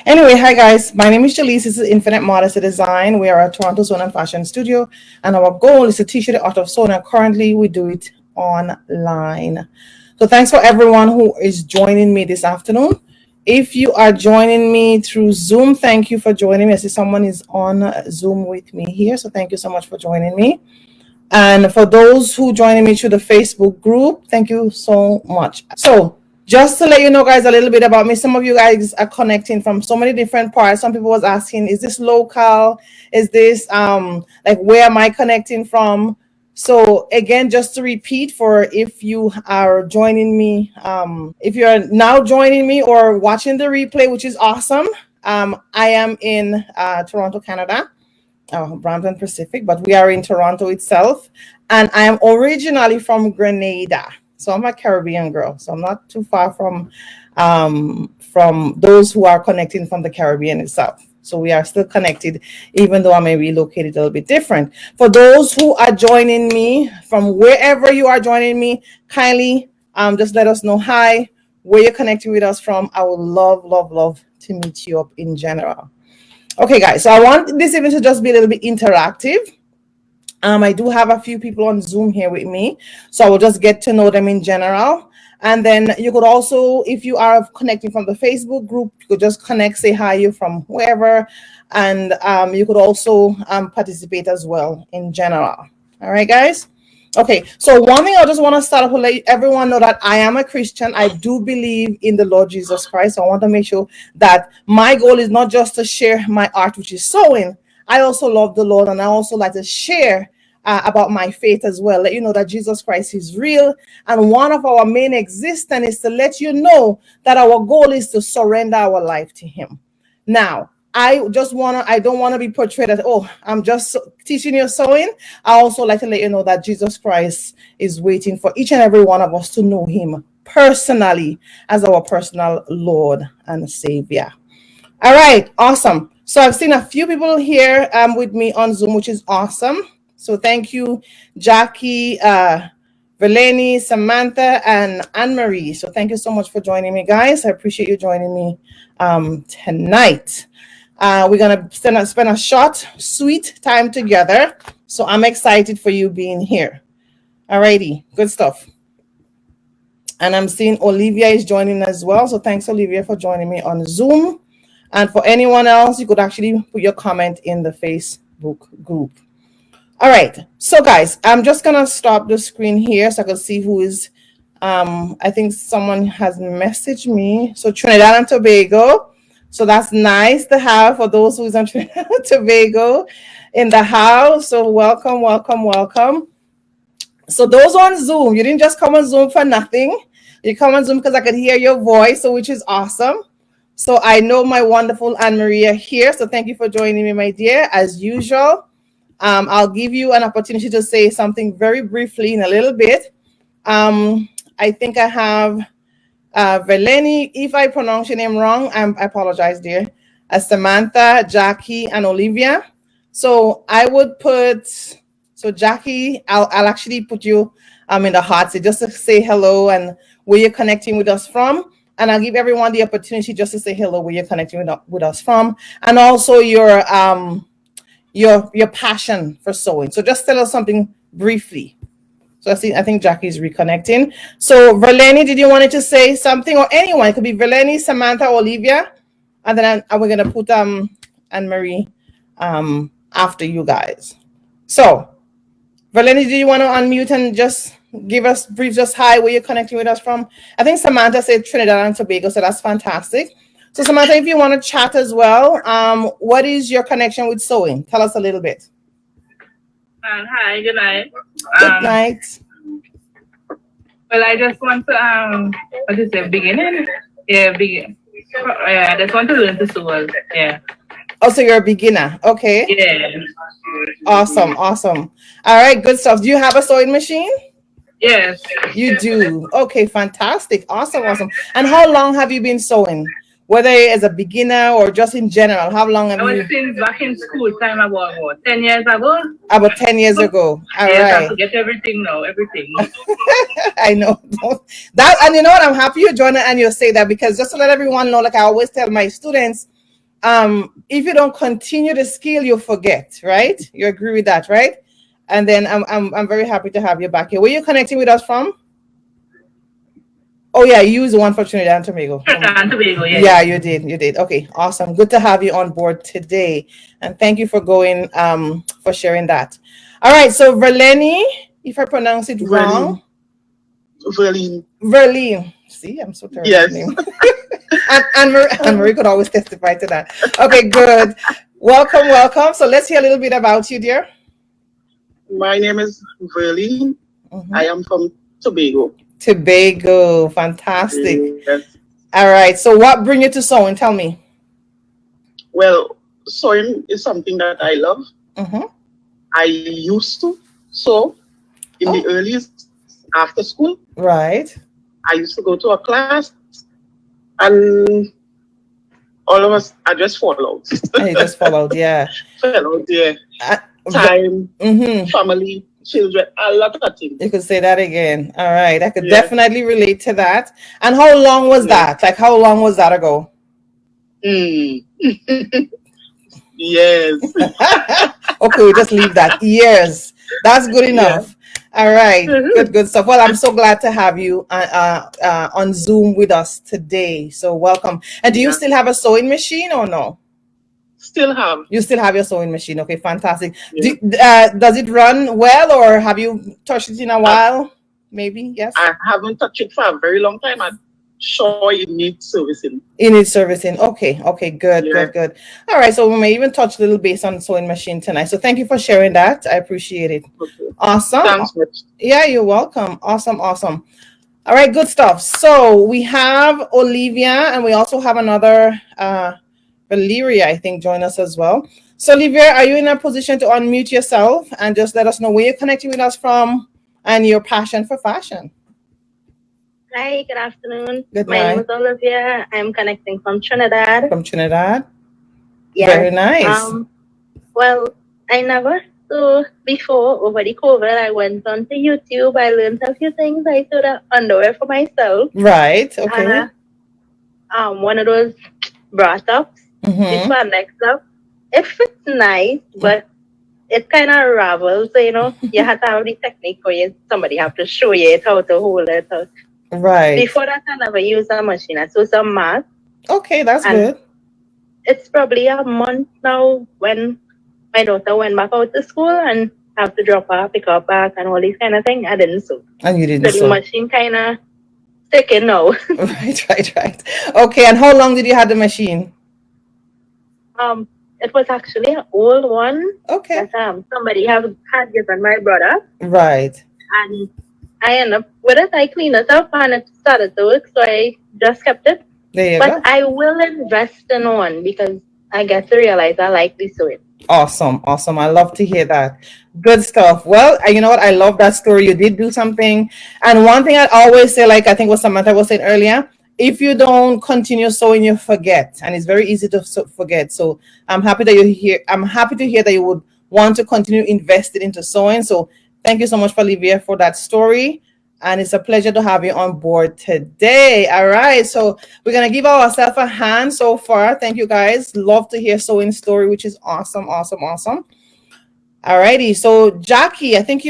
Anyway, hi guys. My name is Gellis. This is Infinite Modesty Design. We are a Toronto Sewn and Fashion Studio, and our goal is to teach you the art of sewing. And currently, we do it online. So, thanks for everyone who is joining me this afternoon. If you are joining me through Zoom, thank you for joining me. I see someone is on Zoom with me here, so thank you so much for joining me. And for those who joining me through the Facebook group, thank you so much. So just to let you know, guys, a little bit about me. Some of you guys are connecting from so many different parts. Some people was asking, is this local? Is this like where am I connecting from? So again, just to repeat for if you are joining me, if you're now joining me or watching the replay, which is awesome. I am in Toronto, Canada. Brampton Pacific, but we are in Toronto itself. And I am originally from Grenada. So I'm a Caribbean girl. So I'm not too far from those who are connecting from the Caribbean itself. So we are still connected, even though I may be located a little bit different. For those who are joining me from wherever you are joining me, kindly just let us know hi, where you're connecting with us from. I would love to meet you up in general. Okay, guys, so I want this event to just be a little bit interactive. I do have a few people on Zoom here with me, so I will just get to know them in general. And then you could also, if you are connecting from the Facebook group, you could just connect, say hi, you from wherever, and you could also participate as well in general. All right, guys? Okay, so one thing I just want to start off with, let everyone know that I am a Christian. I do believe in the Lord Jesus Christ. I want to make sure that my goal is not just to share my art, which is sewing. I also love the Lord, and I also like to share about my faith as well. Let you know that Jesus Christ is real, and one of our main existence is to let you know that our goal is to surrender our life to Him. Now, I don't want to be portrayed as, oh, I'm just teaching you sewing. I also like to let you know that Jesus Christ is waiting for each and every one of us to know Him personally as our personal Lord and Savior. All right, awesome. So I've seen a few people here with me on Zoom, which is awesome. So thank you, Jackie, Verlene, Samantha, and Anne-Marie. So thank you so much for joining me, guys. I appreciate you joining me tonight. We're going to spend a short, sweet time together. So I'm excited for you being here. All righty, good stuff. And I'm seeing Olivia is joining as well. So thanks, Olivia, for joining me on Zoom. And for anyone else, you could actually put your comment in the Facebook group. All right, so guys, I'm just going to stop the screen here so I can see who is, I think someone has messaged me. So Trinidad and Tobago. So that's nice to have for those who's on Trinidad and Tobago in the house. So welcome. So those on Zoom, you didn't just come on Zoom for nothing. You come on Zoom because I could hear your voice, so which is awesome. So I know my wonderful Anne-Maria here. So thank you for joining me, my dear, as usual. I'll give you an opportunity to say something very briefly in a little bit. I think I have Verlene. If I pronounce your name wrong, I apologize, dear. Samantha, Jackie, and Olivia. So I would put, so Jackie, I'll actually put you in the hot seat just to say hello and where you're connecting with us from. And I'll give everyone the opportunity just to say hello where you're connecting with us from. And also your passion for sewing. So just tell us something briefly. So I think Jackie's reconnecting. So Verlene, did you want to say something, or anyone? It could be Verlene, Samantha, Olivia, and then we're gonna put Anne-Marie after you guys. So Verlene, do you want to unmute and just give us brief, just hi, where you're connecting with us from? I think Samantha said Trinidad and Tobago, so that's fantastic. So Samantha, if you want to chat as well, what is your connection with sewing? Tell us a little bit. Hi, good night. Good night. Well, I just want to, what is it, beginning? Yeah, begin. I just want to learn to sew. Yeah. Oh, so you're a beginner. Okay. Yeah. Awesome. All right, good stuff. Do you have a sewing machine? Yes. You do. Okay, fantastic. Awesome. And how long have you been sewing? Whether as a beginner or just in general, how long have you? Since back in school time, about 10 years ago. About 10 years ago. All right. I forget everything now, everything. I know that, and you know what? I'm happy you joined and you say that, because just to let everyone know, like I always tell my students, if you don't continue the skill, you forget, right? You agree with that, right? And then I'm very happy to have you back here. Where you connecting with us from? Oh yeah, you use the one for Trinidad and Tobago. Trinidad and Tobago, yeah. Yeah, you did. You did. Okay, awesome. Good to have you on board today. And thank you for going for sharing that. All right, so Verleni, if I pronounce it wrong. Verlene. See, I'm so terrible with name. And Marie could always testify to that. Okay, good. Welcome, welcome. So let's hear a little bit about you, dear. My name is Verlene. I am from Tobago. Tobago, fantastic. Yes. All right. So what bring you to sewing? Tell me. Well, sewing is something that I love. I used to sew in the earliest after school. Right. I used to go to a class, and all of us, I just fall out. You just fall out, yeah. Fell out, yeah. Time, family, children, a lot of things. You could say that again. All right. I could definitely relate to that. And how long was that? Like, how long was that ago? Yes. Okay, we'll just leave that. Years. That's good enough. All right. Good stuff. Well, I'm so glad to have you on Zoom with us today. So welcome. And do you still have a sewing machine or no? Still have. You still have your sewing machine. Okay, fantastic. Does it run well, or have you touched it in a while? Maybe, yes? I haven't touched it for a very long time. I'm sure it needs servicing. It needs servicing. Okay, good. All right, so we may even touch a little base on sewing machine tonight. So thank you for sharing that. I appreciate it. Okay. Awesome. Thanks much. Yeah, you're welcome. Awesome. All right, good stuff. So we have Olivia, and we also have another Valeria, I think, join us as well. So Olivia, are you in a position to unmute yourself and just let us know where you're connecting with us from and your passion for fashion? Hi, good afternoon. Good My name is Olivia. I'm connecting from Trinidad. From Trinidad? Yes. Very nice. Well, I never. So before, over the COVID, I went onto YouTube. I learned a few things. I sewed underwear for myself. Right. Okay. One of those bra tops. This one next up. It fits nice, but it kind of ravels. So, you have to have the technique for it. Somebody have to show you how to hold it. Right. Before that, I never used a machine. I sewed some masks. Okay, that's good. It's probably a month now when my daughter went back out to school and have to drop her, pick her back, and all these kind of things. I didn't sew. And you didn't sew. The machine kind of sticking now. Right. Okay, and how long did you have the machine? It was actually an old one. Okay. That somebody had given my brother. Right. And I ended up with it. I cleaned it up and it started to work, so I just kept it. There you go. But I will invest in one because I get to realize I like the sewing. Awesome. I love to hear that. Good stuff. Well, you know what? I love that story. You did do something. And one thing I always say, like I think what Samantha was saying earlier, if you don't continue sewing, you forget. And it's very easy to forget. So I'm happy that you're here. I'm happy to hear that you would want to continue investing into sewing. So thank you so much, Olivia, for that story. And it's a pleasure to have you on board today. All right. So we're going to give ourselves a hand so far. Thank you, guys. Love to hear sewing story, which is awesome. All righty. So Jackie, I think I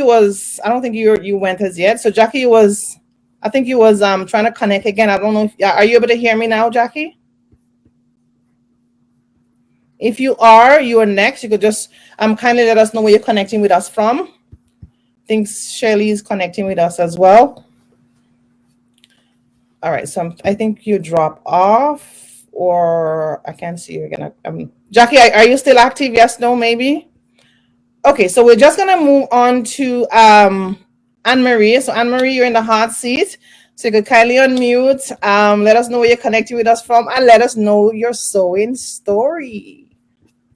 don't think you went as yet. So Jackie I think you was trying to connect again. I don't know are you able to hear me now, Jackie? If you are next. You could just kindly let us know where you're connecting with us from. I think Shirley is connecting with us as well. All right, so I think you drop off, or I can't see you again. Jackie, are you still active? Yes, no, maybe. Okay, so we're just gonna move on to Anne-Marie. So Anne-Marie, you're in the hot seat. So you could kindly unmute. Let us know where you're connecting with us from, and let us know your sewing story.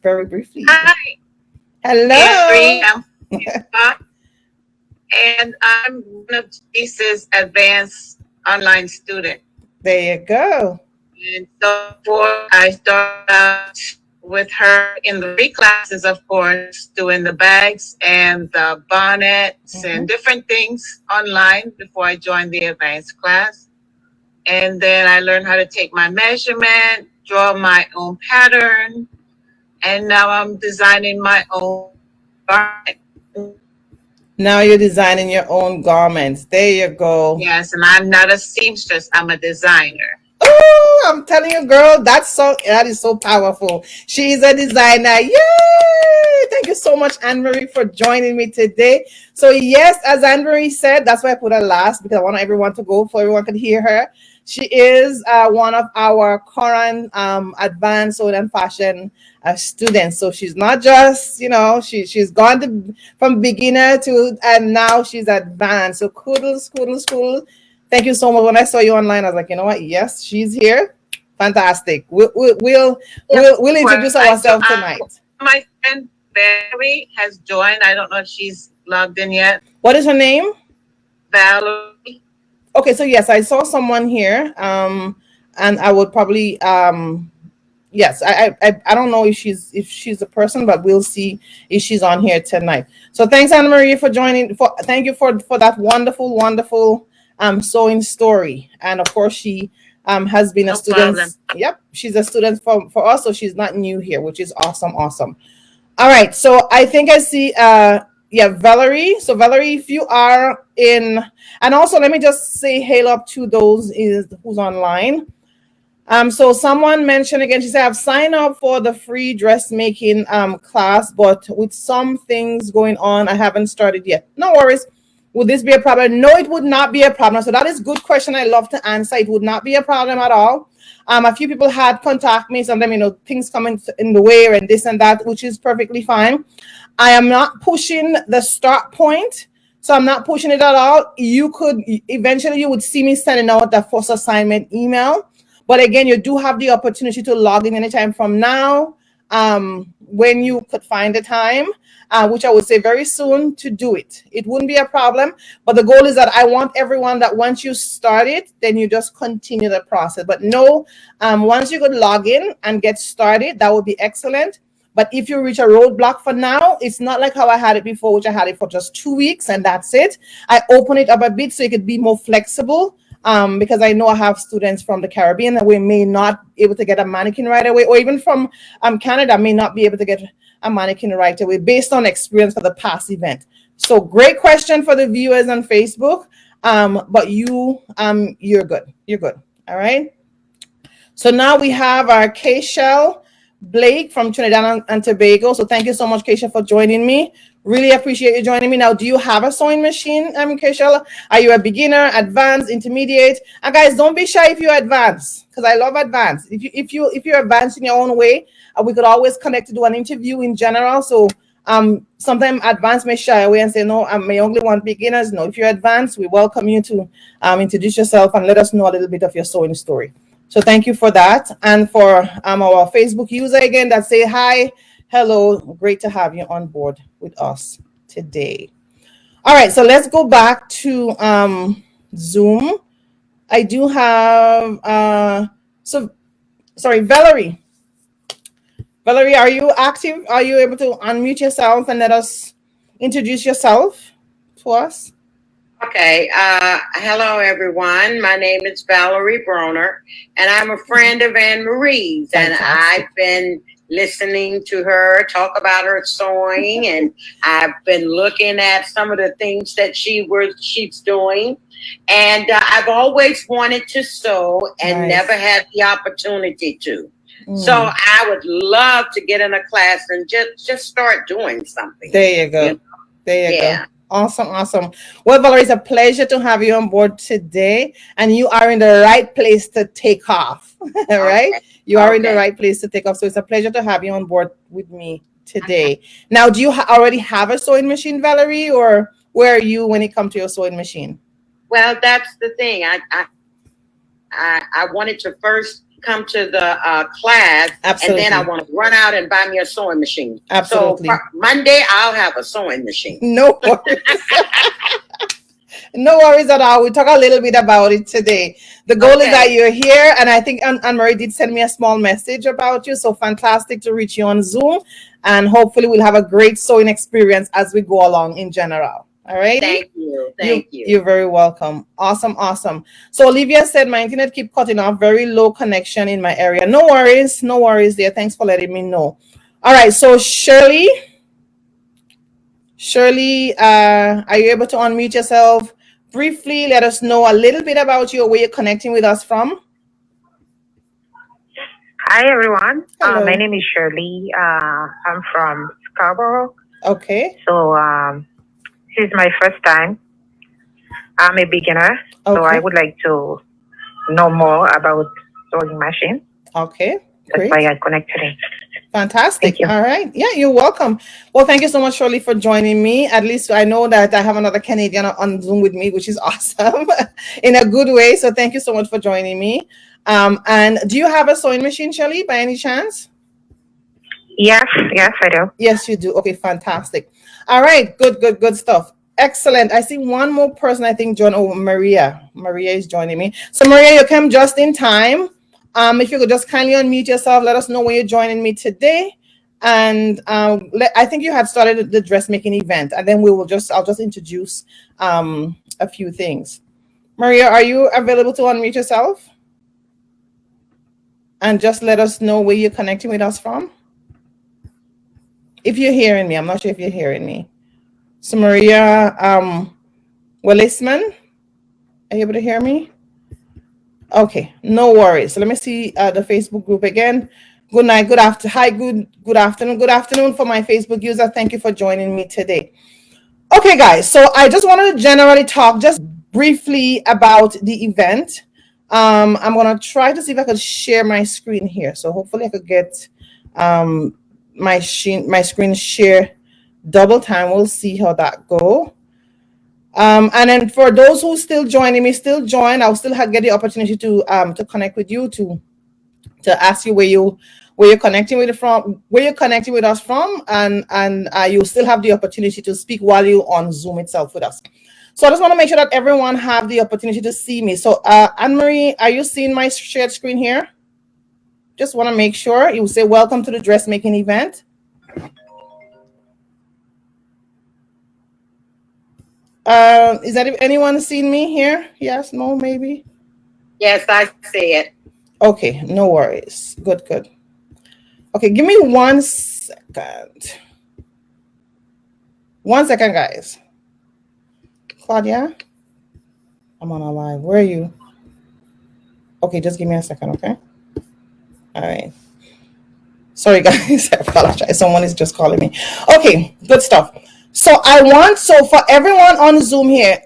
Very briefly. Hi. Hello. And I'm one of Teresa's advanced online student. There you go. And so before I started out with her in the free classes, of course, doing the bags and the bonnets and different things online before I joined the advanced class. And then I learned how to take my measurement draw my own pattern, and now I'm designing my own garment. Now you're designing your own garments. There you go. Yes, and I'm not a seamstress, I'm a designer. Oh, I'm telling you, girl, that is so powerful. She's a designer. Yay! Thank you so much, Anne-Marie, for joining me today. So yes, as Anne-Marie said, that's why I put her last, because I want everyone to go so everyone could hear her. She is one of our current advanced sewing and fashion students. So she's not just, she's gone from beginner to, and now she's advanced. So kudos. Thank you so much. When I saw you online, I was like, you know what? Yes, she's here. Fantastic. We'll introduce ourselves tonight. My friend Valerie has joined. I don't know if she's logged in yet. What is her name? Valerie. Okay, so yes, I saw someone here. And I would probably yes, I don't know if she's a person, but we'll see if she's on here tonight. So thanks, Anna Marie, for joining. Thank you for that wonderful sewing story. And of course, she has been a student. Problem. Yep, she's a student for us, so she's not new here, which is awesome. All right, so I think I see Valerie. So Valerie, if you are in, and also let me just say hail up to those who's online. So someone mentioned again, she said, I've signed up for the free dressmaking class, but with some things going on, I haven't started yet. No worries. Would this be a problem? No, it would not be a problem. So that is a good question. I love to answer. It would not be a problem at all. A few people had contact me. Some of them, things coming in the way and this and that, which is perfectly fine. I am not pushing the start point. So I'm not pushing it at all. You would see me sending out the first assignment email. But again, you do have the opportunity to log in anytime from now, when you could find the time, which I would say very soon, to do it. It wouldn't be a problem. But the goal is that I want everyone that once you start it, then you just continue the process. But no, once you could log in and get started, that would be excellent. But if you reach a roadblock for now, it's not like how I had it before, which I had it for just 2 weeks and that's it. I open it up a bit so it could be more flexible. Because I know I have students from the Caribbean that we may not be able to get a mannequin right away, or even from Canada may not be able to get a mannequin right away based on experience for the past event. So great question for the viewers on Facebook. But you're good. You're good. All right. So now we have our Keishel Blake from Trinidad and Tobago. So thank you so much, Keisha, for joining me. Really appreciate you joining me. Now, do you have a sewing machine, Keisha? Are you a beginner, advanced, intermediate? And guys, don't be shy if you're advanced, because I love advanced. If you're advanced in your own way, we could always connect to do an interview in general. So sometimes advanced may shy away and say, no, I may only want beginners. No, if you're advanced, we welcome you to introduce yourself and let us know a little bit of your sewing story. So thank you for that. And for our Facebook user again that say hi, hello, great to have you on board with us today. All right, so let's go back to Zoom. I do have, sorry, Valerie. Valerie, are you active? Are you able to unmute yourself and let us introduce yourself to us? Okay. Hello, everyone. My name is Valerie Broner, and I'm a friend of Anne Marie's. And I've been listening to her talk about her sewing, and I've been looking at some of the things that she's doing. And I've always wanted to sew and never had the opportunity to. So I would love to get in a class and just start doing something. There you go. There you go. Awesome. Well, Valerie, it's a pleasure to have you on board today. And you are in the right place to take off. Right? You are in the right place to take off. So it's a pleasure to have you on board with me today. Now, do you already have a sewing machine, Valerie? Or where are you when it comes to your sewing machine? Well, that's the thing. I wanted to first come to the class, Absolutely. And then I want to run out and buy me a sewing machine. Absolutely. So Monday I'll have a sewing machine. No worries. No worries at all. We'll talk a little bit about it today. The goal is that you're here, and I think Anne-Marie did send me a small message about you. So fantastic to reach you on Zoom, and hopefully we'll have a great sewing experience as we go along in general. All right. Thank you. Thank you. You're very welcome. Awesome. Awesome. So Olivia said my internet keep cutting off. Very low connection in my area. No worries. No worries there. Thanks for letting me know. All right. So Shirley, are you able to unmute yourself? Briefly, let us know a little bit about you, where you're connecting with us from. Hi, everyone. Hello. My name is Shirley. I'm from Scarborough. Okay. So this is my first time. I'm a beginner. Okay. So I would like to know more about sewing machine. Okay. That's why I connected in. Fantastic. All right. Yeah, you're welcome. Well, thank you so much, Shirley, for joining me. At least I know that I have another Canadian on Zoom with me, which is awesome in a good way. So thank you so much for joining me. And do you have a sewing machine, Shirley, by any chance? Yes, I do. Yes, you do. Okay, fantastic. All right. Good stuff. Excellent. I see one more person, I think, join. Oh, Maria. Maria is joining me. So Maria, you came just in time. If you could just kindly unmute yourself, let us know where you're joining me today. And I think you had started the dressmaking event, and then I'll just introduce a few things. Maria, are you available to unmute yourself? And just let us know where you're connecting with us from. If you're hearing me, I'm not sure if you're hearing me. So Maria Willisman, are you able to hear me? Okay, no worries. So let me see the Facebook group again. Good night, good afternoon, good afternoon for my Facebook user. Thank you for joining me today. Okay, guys, so I just wanted to generally talk just briefly about the event. I'm gonna try to see if I could share my screen here. So hopefully I could get my screen share double time. We'll see how that go. And then for those who still joining me, still join. I'll still get the opportunity to connect with you to ask you where you're connecting with us from, and you still have the opportunity to speak while you're on Zoom itself with us. So I just want to make sure that everyone have the opportunity to see me. So Anne-Marie, are you seeing my shared screen here? Just want to make sure. You say welcome to the dressmaking event. Is that anyone seen me here? Yes, no, maybe? Yes, I see it. Okay, no worries. Good. Okay, give me 1 second. 1 second, guys. Claudia? I'm on a live. Where are you? Okay, just give me a second, okay? All right. Sorry, guys. I apologize. Someone is just calling me. Okay, good stuff. So for everyone on Zoom here,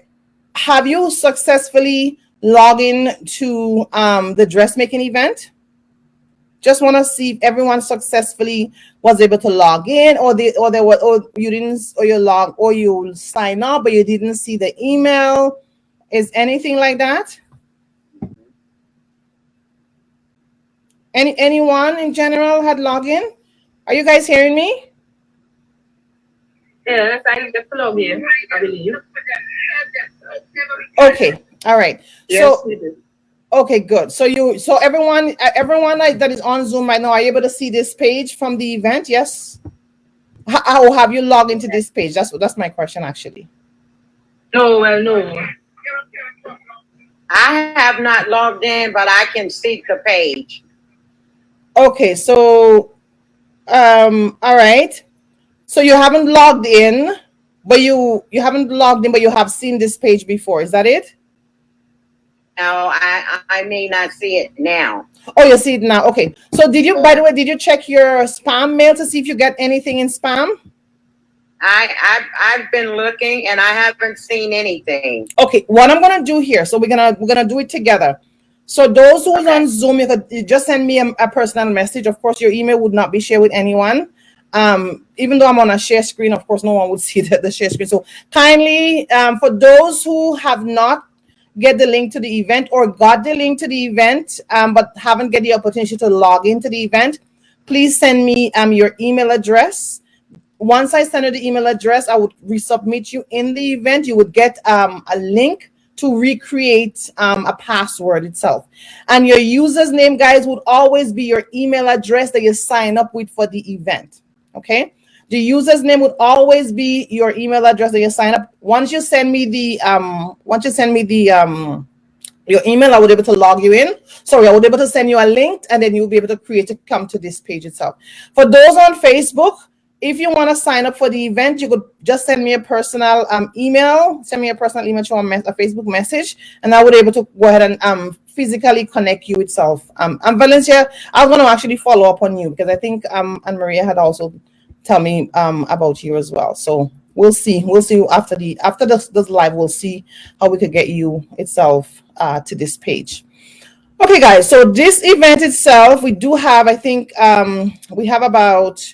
have you successfully logged in to the dressmaking event? Just want to see if everyone successfully was able to log in, or you sign up but you didn't see the email. Is anything like that? Anyone in general had logged in? Are you guys hearing me? Yes, I get to log in, I believe. Okay, all right. Yes, okay, good. So everyone that is on Zoom right now, are you able to see this page from the event? Yes. How have you logged into this page? That's my question, actually. No. I have not logged in, but I can see the page. Okay, so all right. So you haven't logged in, but you have seen this page before. Is that it? No, I may not see it now. Oh, you see it now. Okay. So by the way, did you check your spam mail to see if you get anything in spam? I've been looking and I haven't seen anything. Okay, what I'm gonna do here, so we're gonna do it together. So those who's on Zoom, you just send me a personal message. Of course, your email would not be shared with anyone. Even though I'm on a share screen, of course, no one would see the share screen. So kindly, for those who have not get the link to the event or got the link to the event, but haven't get the opportunity to log into the event, please send me your email address. Once I send you the email address, I would resubmit you in the event. You would get a link to recreate a password itself. And your user's name, guys, would always be your email address that you sign up with for the event. Okay? The user's name would always be your email address that you sign up. Once you send me the your email, I would be able to log you in. Sorry, I would be able to send you a link, and then you'll be able to come to this page itself. For those on Facebook, if you want to sign up for the event, you could just send me a personal email. Send me a personal email to a Facebook message, and I would be able to go ahead and physically connect you itself. And Valencia, I'm going to actually follow up on you because I think Anne Maria had also tell me about you as well. So we'll see after this live, we'll see how we could get you itself to this page. Okay, guys, so this event itself, we do have, I think we have about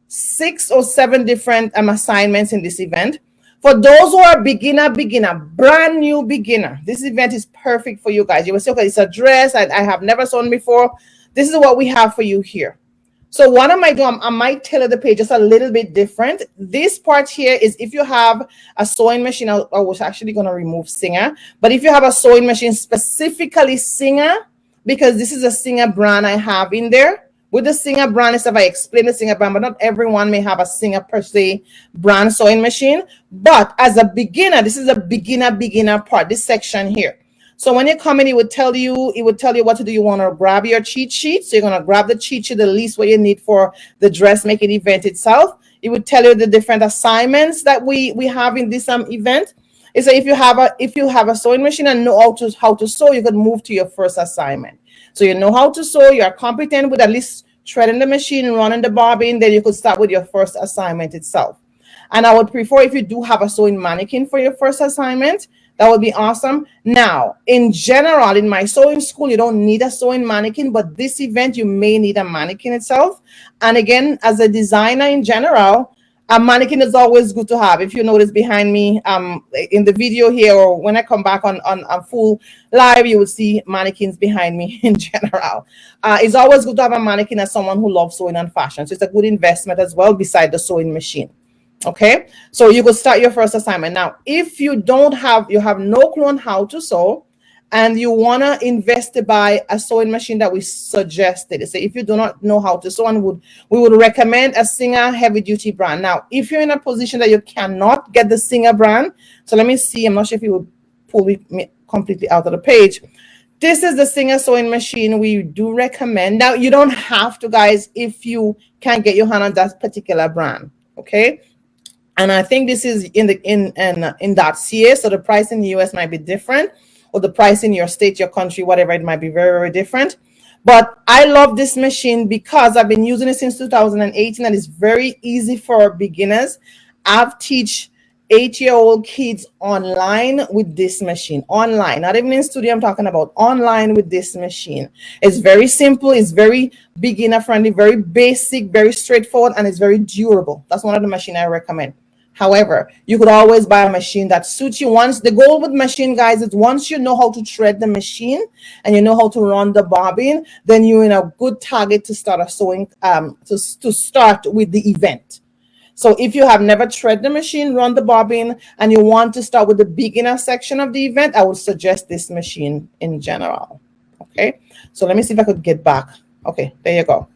6 or 7 different assignments in this event. For those who are beginner, brand new beginner, this event is perfect for you guys. You will say, okay, it's a dress I have never sewn before. This is what we have for you here. So what I might do, I might tailor the page just a little bit different. This part here is if you have a sewing machine, I was actually going to remove Singer, but if you have a sewing machine, specifically Singer, because this is a Singer brand I have in there. With the Singer brand and stuff, I explain the Singer brand, but not everyone may have a Singer per se brand sewing machine. But as a beginner, this is a beginner part, this section here. So when you come in, it would tell you what to do. You want to grab your cheat sheet. So you're going to grab the cheat sheet, the least what you need for the dressmaking event itself. It would tell you the different assignments that we have in this event. It's like if you have a sewing machine and know how to sew, you could move to your first assignment. So you know how to sew, you are competent with at least threading the machine, running the bobbin, then you could start with your first assignment itself. And I would prefer if you do have a sewing mannequin for your first assignment, that would be awesome. Now, in general, in my sewing school, you don't need a sewing mannequin, but this event, you may need a mannequin itself. And again, as a designer in general, a mannequin is always good to have. If you notice behind me in the video here, or when I come back on full live, you will see mannequins behind me in general. It's always good to have a mannequin as someone who loves sewing and fashion. So it's a good investment as well beside the sewing machine. Okay, so you could start your first assignment. Now, if you have no clue on how to sew, and you want to invest to buy a sewing machine that we suggested. So if you do not know how to sew, and we would recommend a Singer heavy duty brand. Now, if you're in a position that you cannot get the Singer brand, so let me see, I'm not sure if it would pull me completely out of the page. This is the Singer sewing machine we do recommend. Now, you don't have to, guys, if you can't get your hand on that particular brand. Okay. And I think this is in .ca, so the price in the US might be different, or the price in your state, your country, whatever, it might be very, very different. But I love this machine because I've been using it since 2018, and it's very easy for beginners. I've teach 8-year-old kids online with this machine. Online, not even in studio, I'm talking about online with this machine. It's very simple, it's very beginner friendly, very basic, very straightforward, and it's very durable. That's one of the machines I recommend. However, you could always buy a machine that suits you. The goal with machine, guys, is once you know how to thread the machine and you know how to run the bobbin, then you're in a good target to start a sewing, to start with the event. So if you have never thread the machine, run the bobbin, and you want to start with the beginner section of the event, I would suggest this machine in general. Okay, so let me see if I could get back. Okay, there you go.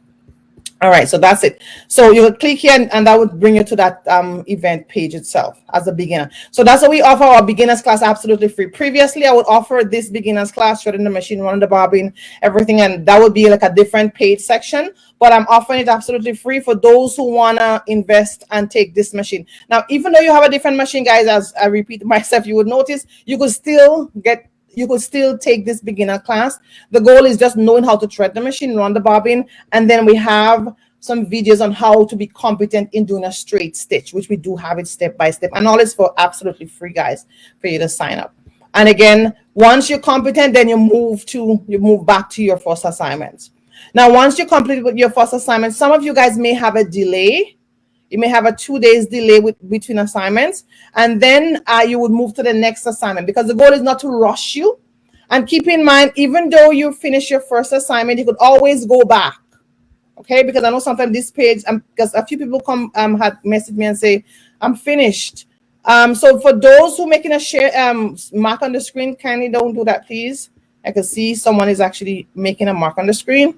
All right, so that's it. So you would click here, and that would bring you to that event page itself as a beginner. So that's what we offer our beginners class absolutely free. Previously, I would offer this beginners class, threading the machine, running the bobbin, everything, and that would be like a different paid section. But I'm offering it absolutely free for those who want to invest and take this machine. Now, even though you have a different machine, guys, as I repeat myself, you would notice you could still take this beginner class. The goal is just knowing how to thread the machine, run the bobbin, and then we have some videos on how to be competent in doing a straight stitch, which we do have it step by step, and all is for absolutely free, guys, for you to sign up. And again, once you're competent, then you move back to your first assignments. Now, once you complete with your first assignment, some of you guys may have a delay. You may have a 2 days delay between assignments, and then you would move to the next assignment, because the goal is not to rush you. And keep in mind, even though you finish your first assignment, you could always go back. Okay, because I know sometimes this page, because a few people had messaged me and say, I'm finished. So for those who making a share mark on the screen, kindly don't do that, please. I can see someone is actually making a mark on the screen.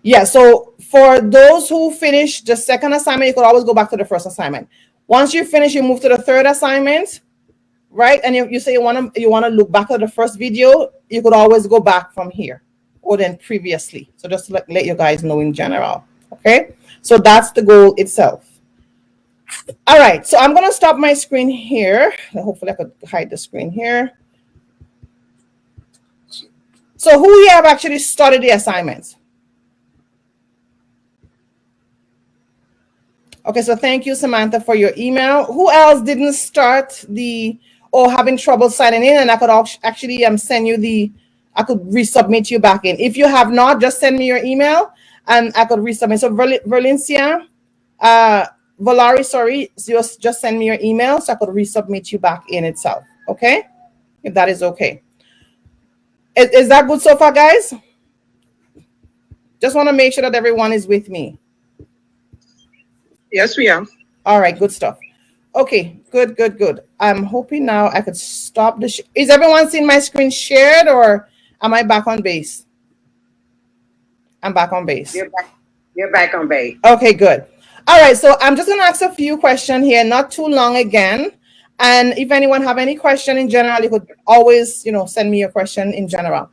Yeah, so for those who finish the second assignment, you could always go back to the first assignment. Once you finish, you move to the third assignment, right? And you say you wanna look back at the first video, you could always go back from here or then previously. So just to let you guys know in general. Okay, so that's the goal itself. All right, so I'm gonna stop my screen here. Hopefully I could hide the screen here. So who here have actually started the assignments? Okay, so thank you, Samantha, for your email. Who else didn't start or having trouble signing in? And I could actually send you I could resubmit you back in. If you have not, just send me your email and I could resubmit. So Valencia, Valari, sorry, just send me your email so I could resubmit you back in itself. Okay, if that is okay. Is that good so far, guys? Just want to make sure that everyone is with me. Yes, we are. All right, good stuff. Okay, good. I'm hoping now I could stop the. Is everyone seeing my screen shared or am I back on base? I'm back on base. You're back on base. Okay, good. All right, so I'm just going to ask a few questions here, not too long again. And if anyone have any question in general, you could always, send me your question in general.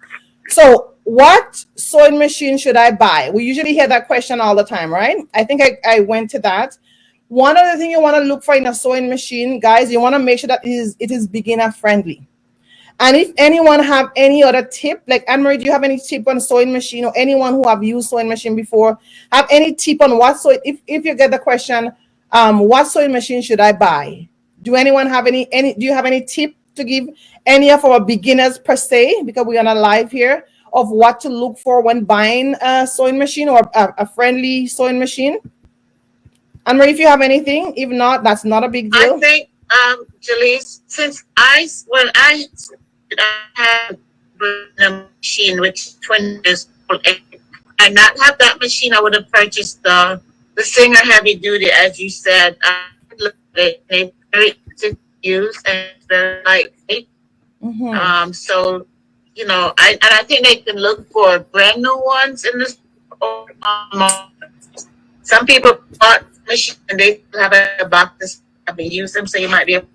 So what sewing machine should I buy? We usually hear that question all the time, right? I think I went to that. One other thing you want to look for in a sewing machine, guys, you want to make sure that it is beginner friendly. And if anyone have any other tip, like Anne-Marie, do you have any tip on sewing machine, or anyone who have used sewing machine before, have any tip on what if you get the question, what sewing machine should I buy? Do anyone have do you have any tip to give any of our beginners per se, because we're on a live here, of what to look for when buying a sewing machine or a friendly sewing machine? Anne-Marie, if you have anything, if not, that's not a big deal. I think, Gellis, since I had a machine which 20 years old, and not have that machine, I would have purchased the Singer Heavy Duty, as you said. They very easy to use and very lightweight. Mm-hmm. So I think they can look for brand new ones in this. Some people bought machine and they have a box have been used them, so you might be able.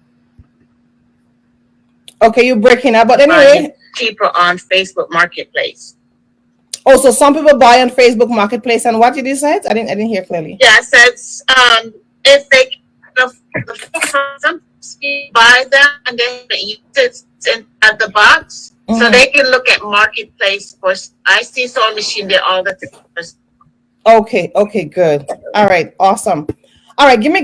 Okay, you're breaking up, but anyway, cheaper on Facebook Marketplace. Oh, so some people buy on Facebook Marketplace, and what did you say? I didn't hear clearly. Yeah, it says if they some people buy them and then use it at the box, so they can look at Marketplace for. I see sewing machine there all the time. Okay, good. All right, awesome. All right, give me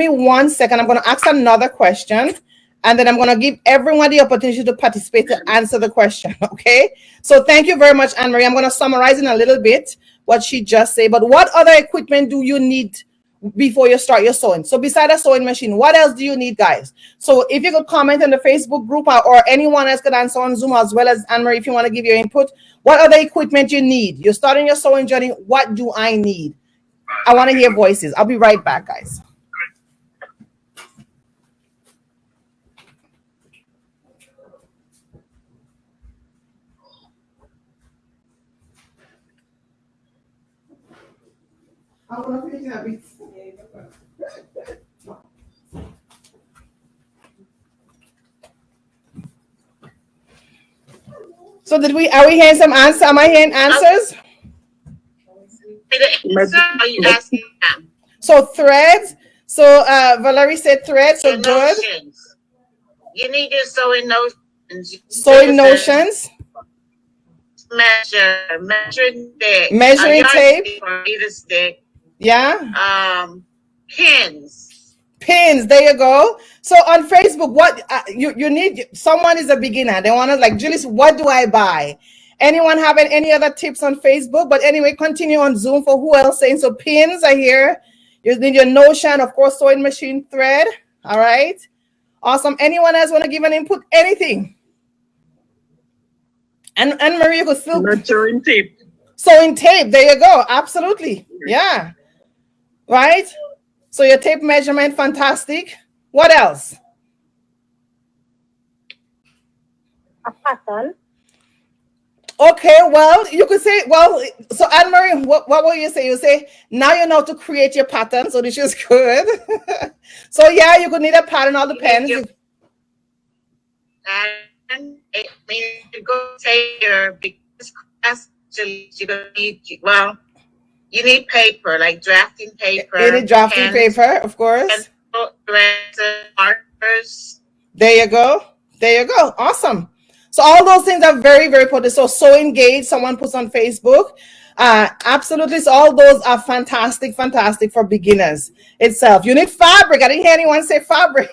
1 second. I'm going to ask another question, and then I'm going to give everyone the opportunity to participate to answer the question, okay? So thank you very much, Anne-Marie. I'm going to summarize in a little bit what she just said, but what other equipment do you need before you start your sewing? So besides a sewing machine, what else do you need, guys? So if you could comment in the Facebook group, or anyone else could answer on Zoom, as well as Anne-Marie, if you want to give your input, what other equipment you need? You're starting your sewing journey. What do I need? I want to hear voices. I'll be right back, guys. So are we hearing some answers? Am I hearing answers? So threads. So Valerie said threads. So good. You need your sewing notions. Sewing notions. Measuring stick. Measuring tape. Either stick. Yeah. Pins. There you go. So on Facebook, what you need? Someone is a beginner. They want to like, Gellis, what do I buy? Anyone having any other tips on Facebook? But anyway, continue on Zoom for who else saying. So pins are here. You need your notion, of course, sewing machine thread. All right. Awesome. Anyone else want to give an input? Anything? And Marie, you could still measuring tape. Sewing tape. There you go. Absolutely. Yeah. Right. So your tape measurement, fantastic. What else? A pattern. Okay, well, you could say, well, so Anne Marie, what will you say? You say, now you know to create your pattern, so this is good. So yeah, you could need a pattern, all depends. And I mean, you go take your because actually you don't need, well, you need paper, like drafting paper. You need drafting paper, of course. Markers. There you go. There you go. Awesome. So all those things are very, very important. So engaged. Someone puts on Facebook. Absolutely. So all those are fantastic for beginners itself. You need fabric. I didn't hear anyone say fabric.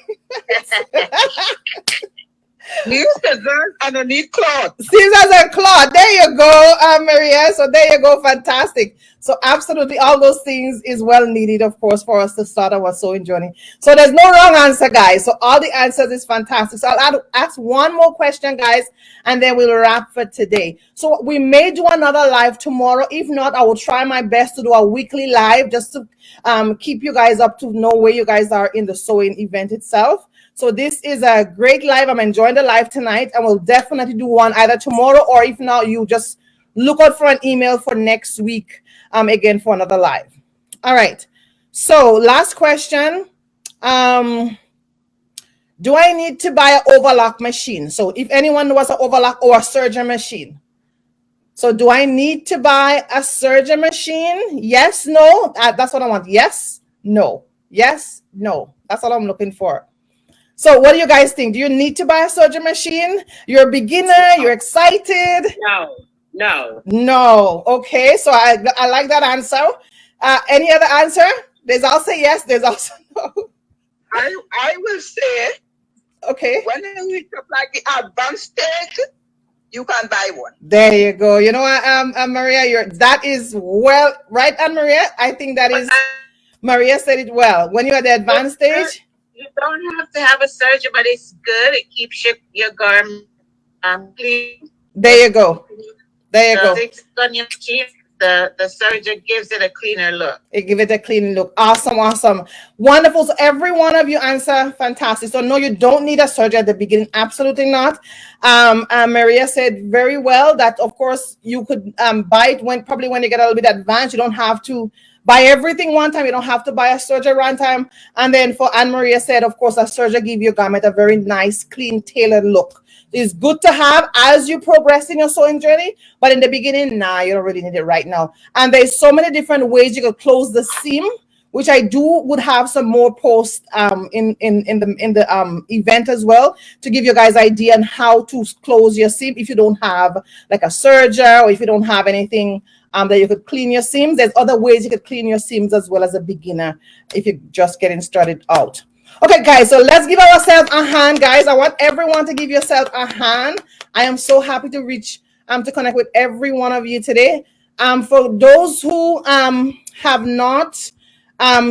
Need scissors and you need cloth. Scissors and cloth. There you go, Maria. So there you go. Fantastic. So absolutely all those things is well needed, of course, for us to start our sewing journey. So there's no wrong answer, guys. So all the answers is fantastic. So I'll ask one more question, guys, and then we'll wrap for today. So we may do another live tomorrow. If not, I will try my best to do a weekly live just to keep you guys up to know where you guys are in the sewing event itself. So this is a great live. I'm enjoying the live tonight, and we'll definitely do one either tomorrow, or if not, you just look out for an email for next week again for another live. All right. So last question. Do I need to buy an overlock machine? So if anyone knows an overlock or a Serger machine. So do I need to buy a Serger machine? Yes, no. That's what I want. Yes, no. Yes, no. That's all I'm looking for. So what do you guys think? Do you need to buy a Serger machine? You're a beginner. You're excited. No. Okay. So I like that answer. Any other answer? There's also yes. There's also no. I will say. Okay. When you reach up like the advanced stage, you can buy one. There you go. You know what, Maria, that is well right, Anne Maria. I think that is Maria said it well. When you're at the advanced stage. You don't have to have a Serger, but it's good. It keeps your garment clean. There you go. There you go. On your skin, the Serger gives it a cleaner look. It gives it a clean look. Awesome. Wonderful. So every one of you answer fantastic. So no, you don't need a Serger at the beginning. Absolutely not. Maria said very well that of course you could buy it when you get a little bit advanced. You don't have to buy everything one time. You don't have to buy a Serger one time. And then for Anne Maria said, of course, a Serger give your garment a very nice, clean, tailored look. It's good to have as you progress in your sewing journey, but in the beginning, nah, you don't really need it right now. And there's so many different ways you can close the seam, which I would have some more posts in the event as well to give you guys idea on how to close your seam if you don't have like a Serger or if you don't have anything that you could clean your seams. There's other ways you could clean your seams as well as a beginner if you're just getting started out. Okay, guys, so let's give ourselves a hand, guys. I want everyone to give yourself a hand. I am so happy to to connect with every one of you today. For those who have not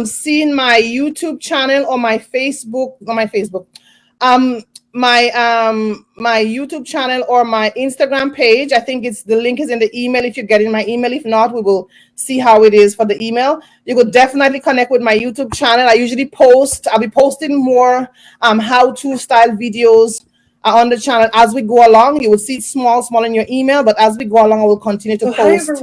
seen my YouTube channel or my Facebook, my YouTube channel or my Instagram page. I think the link is in the email if you're getting my email. If not, we will see how it is for the email. You could definitely connect with my YouTube channel. I usually I'll be posting more how-to style videos on the channel as we go along. You will see it small in your email, but as we go along, I will continue to post.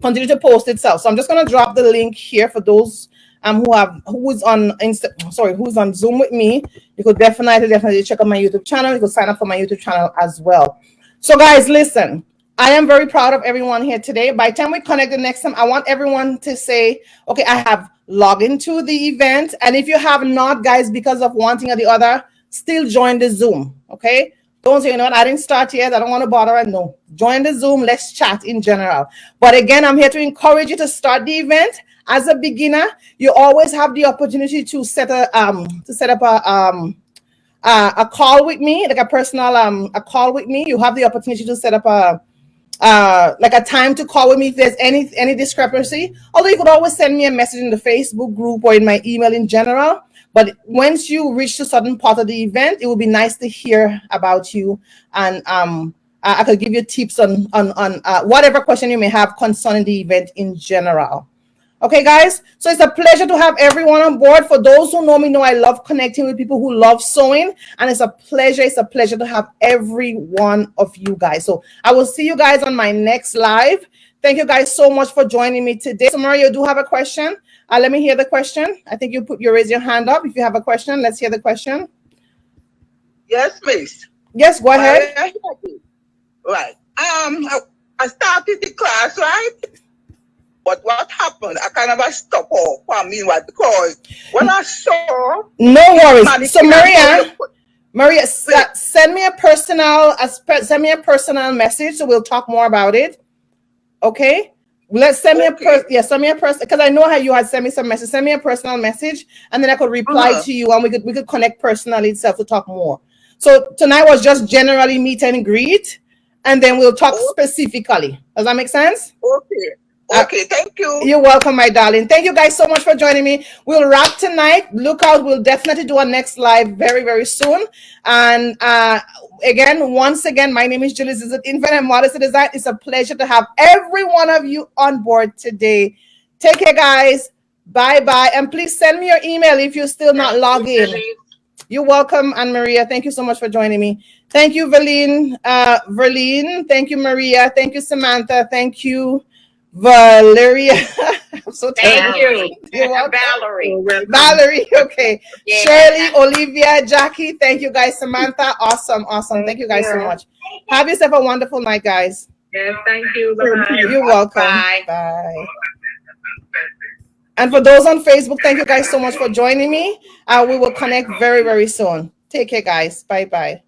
Continue to post itself. So I'm just going to drop the link here for those who's on Zoom with me. You could definitely check out my YouTube channel. You could sign up for my YouTube channel as well. So guys, listen, I am very proud of everyone here today. By the time we connect the next time, I want everyone to say, okay, I have logged into the event. And if you have not, guys, because of one thing or the other, still join the Zoom, okay? Don't say, you know what, I didn't start yet. I don't want to bother. No, join the Zoom. Let's chat in general. But again, I'm here to encourage you to start the event. As a beginner, you always have the opportunity to set up a call with me, like a personal a call with me. You have the opportunity to set up a time to call with me if there's any discrepancy. Although you could always send me a message in the Facebook group or in my email in general. But once you reach a certain part of the event, it would be nice to hear about you, and I could give you tips on whatever question you may have concerning the event in general. Okay, guys. So it's a pleasure to have everyone on board. For those who know me, know I love connecting with people who love sewing, and it's a pleasure. It's a pleasure to have every one of you guys. So I will see you guys on my next live. Thank you guys so much for joining me today. So Maria, you do have a question? Let me hear the question. I think you raise your hand up if you have a question. Let's hear the question. Yes, miss. Yes, go ahead. Right. I started the class, right? But what happened? I kind of stopped off for me, because when I saw... No worries. So Maria, send me a personal message, so we'll talk more about it. Okay? Send me a person, because I know how you had sent me some message. Send me a personal message, and then I could reply to you, and we could connect personally itself to talk more. So tonight was just generally meet and greet, and then we'll talk specifically. Does that make sense? Okay, thank you. You're welcome, my darling. Thank you guys so much for joining me. We'll wrap tonight. Look out. We'll definitely do our next live very, very soon. And once again, my name is Gellis. This is Infinite Modesty Design. It's a pleasure to have every one of you on board today. Take care, guys. Bye-bye. And please send me your email if you're still not logged in. You're welcome, Anne Maria. Thank you so much for joining me. Thank you, Verlene. Thank you, Maria. Thank you, Samantha. Thank you, Valeria. I'm so tired. Thank you. You're welcome. Valerie. Okay. Yeah. Shirley, Olivia, Jackie. Thank you, guys. Samantha. Awesome. Thank you guys so much. Have yourself a wonderful night, guys. Yes, thank you. Bye-bye. You're welcome. Bye. And for those on Facebook, thank you guys so much for joining me. We will connect very, very soon. Take care, guys. Bye-bye.